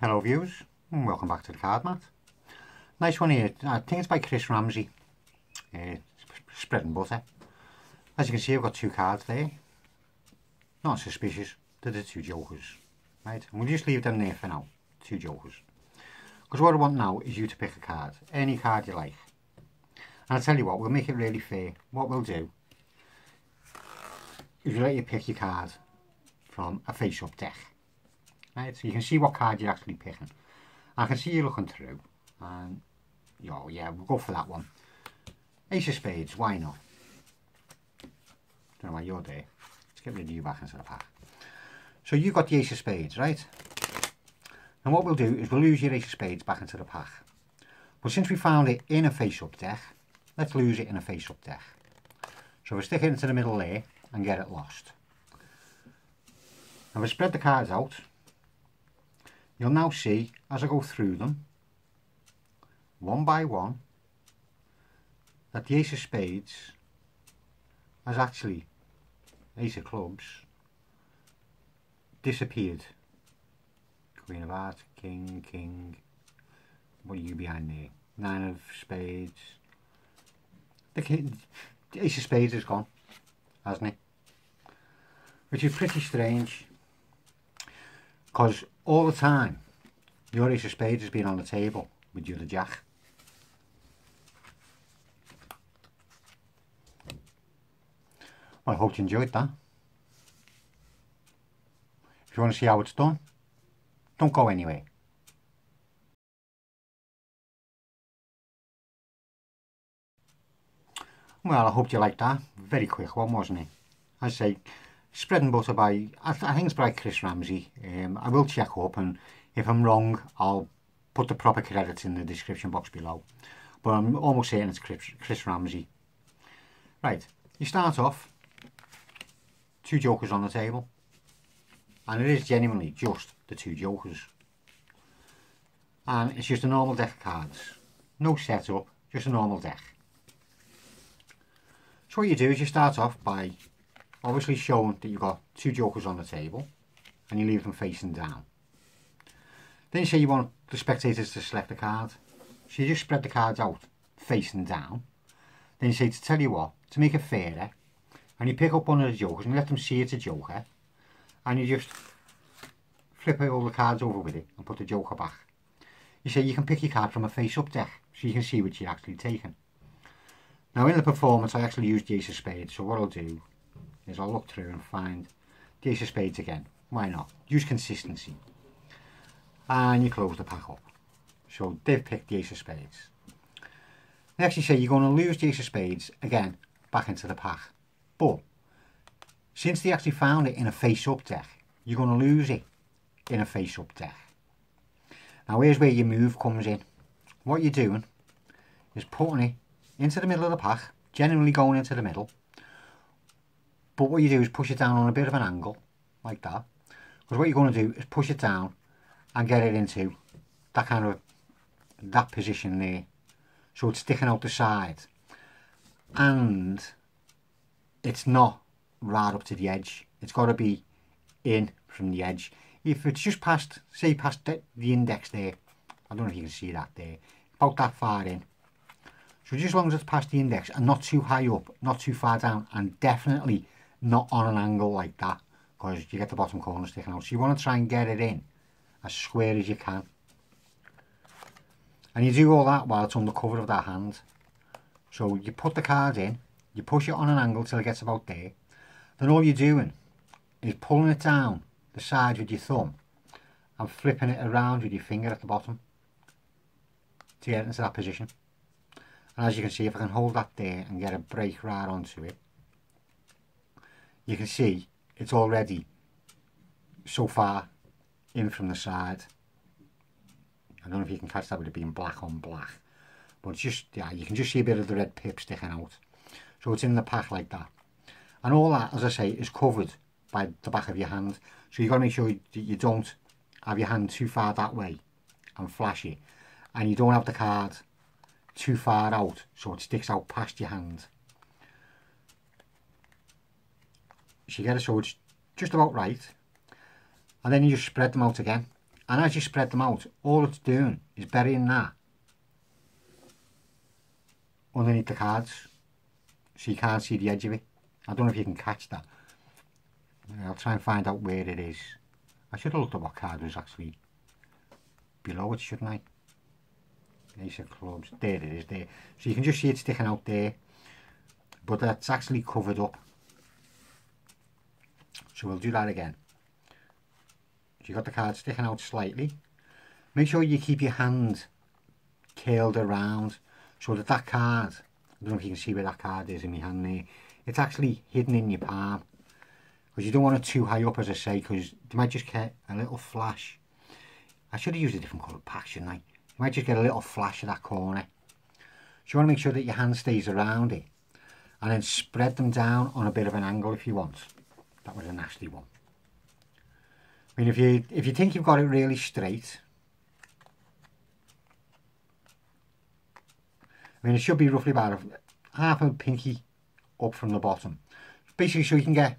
Hello viewers, and welcome back to the card mat. Nice one here. I think it's by Chris Ramsey. Spread and butter. As you can see, I've got two cards there. Not suspicious. They're the two jokers. Right, and we'll just leave them there for now. Two jokers. Because what I want now is you to pick a card. Any card you like. And I'll tell you what, we'll make it really fair. What we'll do is we'll let you pick your card from a face-up deck. Right, so you can see what card you're actually picking. I can see you looking through, and yeah, we'll go for that one. Ace of Spades, why not? Don't know why you're there. Let's get rid of you back into the pack. So you've got the Ace of Spades, right? And what we'll do is we'll lose your Ace of Spades back into the pack. But since we found it in a face-up deck, let's lose it in a face-up deck. So we'll stick it into the middle there and get it lost. Now we'll spread the cards out. You'll now see, as I go through them, one by one, that the Ace of Spades has actually, Ace of Clubs, disappeared. Queen of Hearts, King, King, what are you behind there? Nine of Spades. The Ace of Spades is gone, hasn't it? Which is pretty strange, because all the time your Ace of Spades has been on the table with your Jack. Well, I hope you enjoyed that. If you want to see how it's done, don't go anywhere. Well, I hope you liked that. Very quick one, wasn't it? I say, spread and butter by, I think it's by Chris Ramsey. I will check up, and if I'm wrong, I'll put the proper credits in the description box below. But I'm almost certain it's Chris Ramsey. Right, you start off, two jokers on the table. And it is genuinely just the two jokers. And it's just a normal deck of cards. No setup, just a normal deck. So what you do is you start off by obviously showing that you've got two jokers on the table, and you leave them facing down. Then you say you want the spectators to select a card, so you just spread the cards out facing down. Then you say, to tell you what, to make it fairer, and you pick up one of the jokers and you let them see it's a joker, and you just flip all the cards over with it and put the joker back. You say you can pick your card from a face-up deck, so you can see which you're actually taking. Now in the performance I actually used the Ace of Spades, so what I'll do is I'll look through and find the Ace of Spades again. Why not? Use consistency. And you close the pack up. So they've picked the Ace of Spades. They actually say you're going to lose the Ace of Spades again back into the pack. But since they actually found it in a face-up deck, you're going to lose it in a face-up deck. Now here's where your move comes in. What you're doing is putting it into the middle of the pack, generally going into the middle. But what you do is push it down on a bit of an angle, like that. Because what you're going to do is push it down and get it into that kind of, that position there. So it's sticking out the side. And it's not right up to the edge. It's got to be in from the edge. If it's just past, say past the index there, I don't know if you can see that there, about that far in. So just as long as it's past the index and not too high up, not too far down, and definitely not on an angle like that, because you get the bottom corner sticking out. So you want to try and get it in as square as you can. And you do all that while it's under cover of that hand. So you put the card in, you push it on an angle till it gets about there. Then all you're doing is pulling it down the side with your thumb and flipping it around with your finger at the bottom to get it into that position. And as you can see, if I can hold that there and get a break right onto it, you can see it's already so far in from the side. I don't know if you can catch that with it being black on black, but it's just, yeah, you can just see a bit of the red pip sticking out. So it's in the pack like that. And all that, as I say, is covered by the back of your hand. So you've got to make sure that you don't have your hand too far that way and flash it. And you don't have the card too far out so it sticks out past your hand. So you get it so it's just about right. And then you just spread them out again. And as you spread them out, all it's doing is burying that underneath the cards, so you can't see the edge of it. I don't know if you can catch that. I'll try and find out where it is. I should have looked at what card was actually below it, shouldn't I? Ace of clubs. There it is, there. So you can just see it sticking out there, but that's actually covered up. So we'll do that again. So you've got the card sticking out slightly. Make sure you keep your hand curled around so that that card, I don't know if you can see where that card is in my hand there, it's actually hidden in your palm. Because you don't want it too high up, as I say, because you might just get a little flash. I should have used a different coloured pack, shouldn't I? You might just get a little flash of that corner. So you want to make sure that your hand stays around it. And then spread them down on a bit of an angle if you want. That was a nasty one. I mean, if you think you've got it really straight, I mean, it should be roughly about half a pinky up from the bottom. Basically, so you can get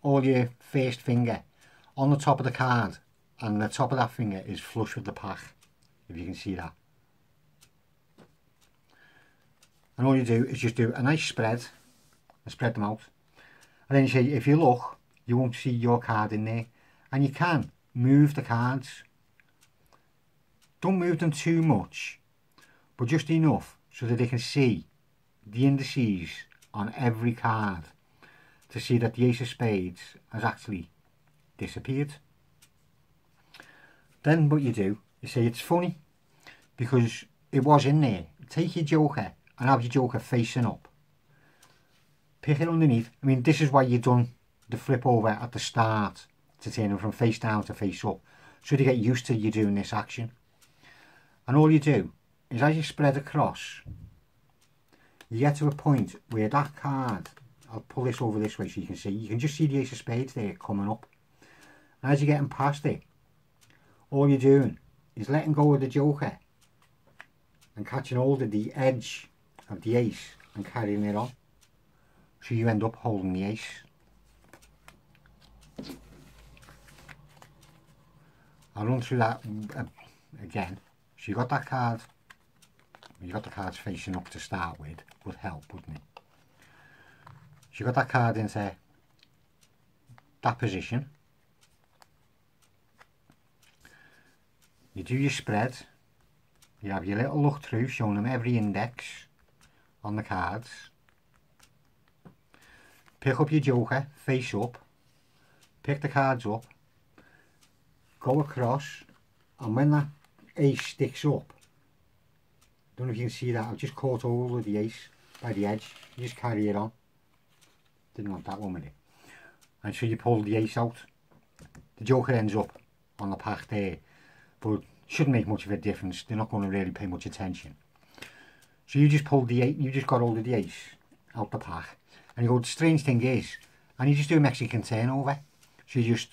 all your first finger on the top of the card, and the top of that finger is flush with the pack, if you can see that. And all you do is just do a nice spread, and spread them out. And then you see, if you look, you won't see your card in there. And you can move the cards. Don't move them too much, but just enough so that they can see the indices on every card to see that the Ace of Spades has actually disappeared. Then what you do is say it's funny because it was in there. Take your joker and have your joker facing up. Pick it underneath. I mean, this is why you've done the flip over at the start, to turn them from face down to face up, so they get used to you doing this action. And all you do is, as you spread across, you get to a point where that card, I'll pull this over this way so you can just see the Ace of Spades there coming up. And as you're getting past it, all you're doing is letting go of the joker and catching hold of the edge of the ace and carrying it on, so you end up holding the ace. I'll run through that again. So you got that card, you got the cards facing up to start with, would help, wouldn't it? So you got that card into that position. You do your spread. You have your little look through showing them every index on the cards. Pick up your joker, face up. Pick the cards up. Go across, and when that ace sticks up, don't know if you can see that, I've just caught hold of the ace by the edge. You just carry it on. Didn't want that one with it. And so you pull the ace out. The joker ends up on the pack there, but shouldn't make much of a difference. They're not going to really pay much attention. So you just pulled the ace, you just got hold of the ace out the pack, and you go, the strange thing is, and you just do a Mexican turnover. So you just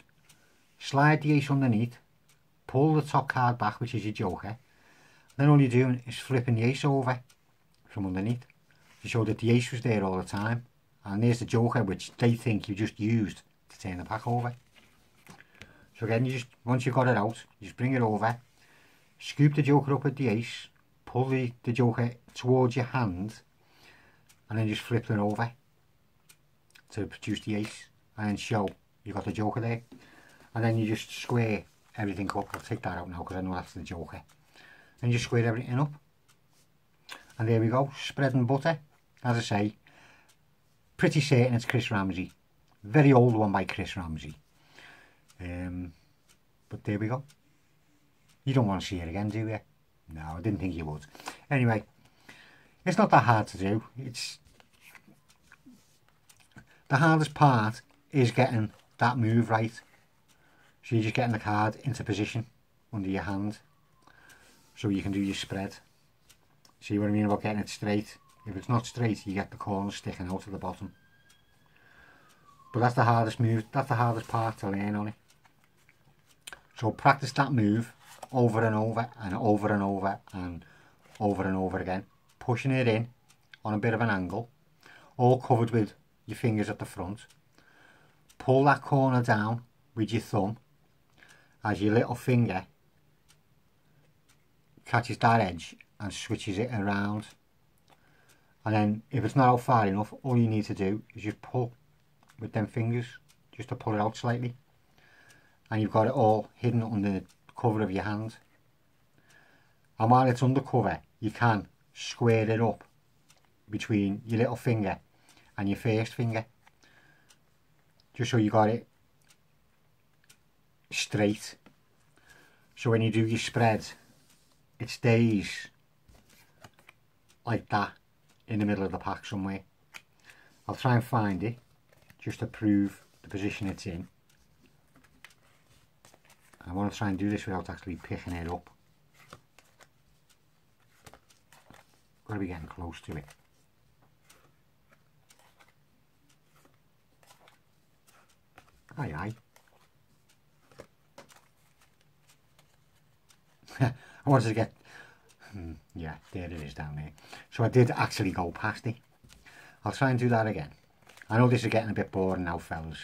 slide the ace underneath, pull the top card back, which is your joker, then all you're doing is flipping the ace over from underneath to show that the ace was there all the time, and there's the joker, which they think you just used to turn the pack over. So again, you just, once you've got it out, you just bring it over, scoop the joker up with the ace, pull the joker towards your hand, and then just flip it over to produce the ace, and then show you got the joker there. And then you just square everything up. I'll take that out now because I know that's the joker. And you just square everything up. And there we go, spread and butter. As I say, pretty certain it's Chris Ramsey. Very old one by Chris Ramsey. But there we go. You don't want to see it again, do you? No, I didn't think you would. Anyway, it's not that hard to do. It's the hardest part is getting that move right. So you're just getting the card into position under your hand so you can do your spread. See what I mean about getting it straight? If it's not straight, you get the corners sticking out of the bottom. But that's the hardest move, that's the hardest part to learn on it. So practice that move over and over and over and over and over and over again. Pushing it in on a bit of an angle, all covered with your fingers at the front. Pull that corner down with your thumb as your little finger catches that edge and switches it around. And then if it's not out far enough, all you need to do is just pull with them fingers, just to pull it out slightly. And you've got it all hidden under the cover of your hand. And while it's under cover, you can square it up between your little finger and your first finger, just so you got it straight. So when you do your spread, it stays like that in the middle of the pack somewhere. I'll try and find it just to prove the position it's in. I want to try and do this without actually picking it up. Got to be getting close to it. Aye aye. I wanted to get, yeah, there it is down there. So I did actually go past it. I'll try and do that again. I know this is getting a bit boring now, fellas.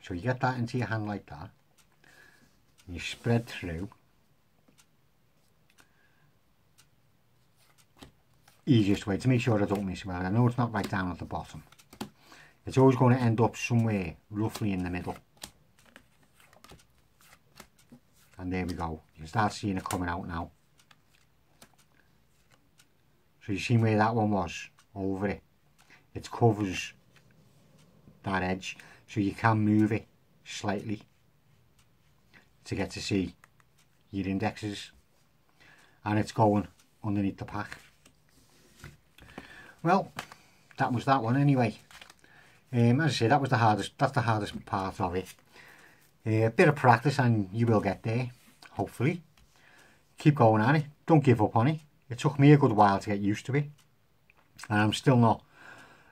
So you get that into your hand like that. You spread through. Easiest way to make sure I don't miss it. Well, I know it's not right down at the bottom. It's always going to end up somewhere roughly in the middle. And there we go. You can start seeing it coming out now. So you see where that one was? Over it. It covers that edge. So you can move it slightly to get to see your indexes. And it's going underneath the pack. Well, that was that one anyway. As I say, that was the hardest. That's the hardest part of it. A bit of practice and you will get there, hopefully. Keep going at it. Don't give up on it. It took me a good while to get used to it. And I'm still not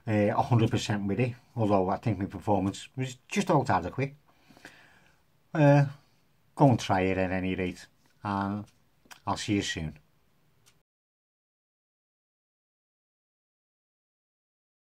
100% with it, although I think my performance was just about adequate. Go and try it at any rate, and I'll see you soon.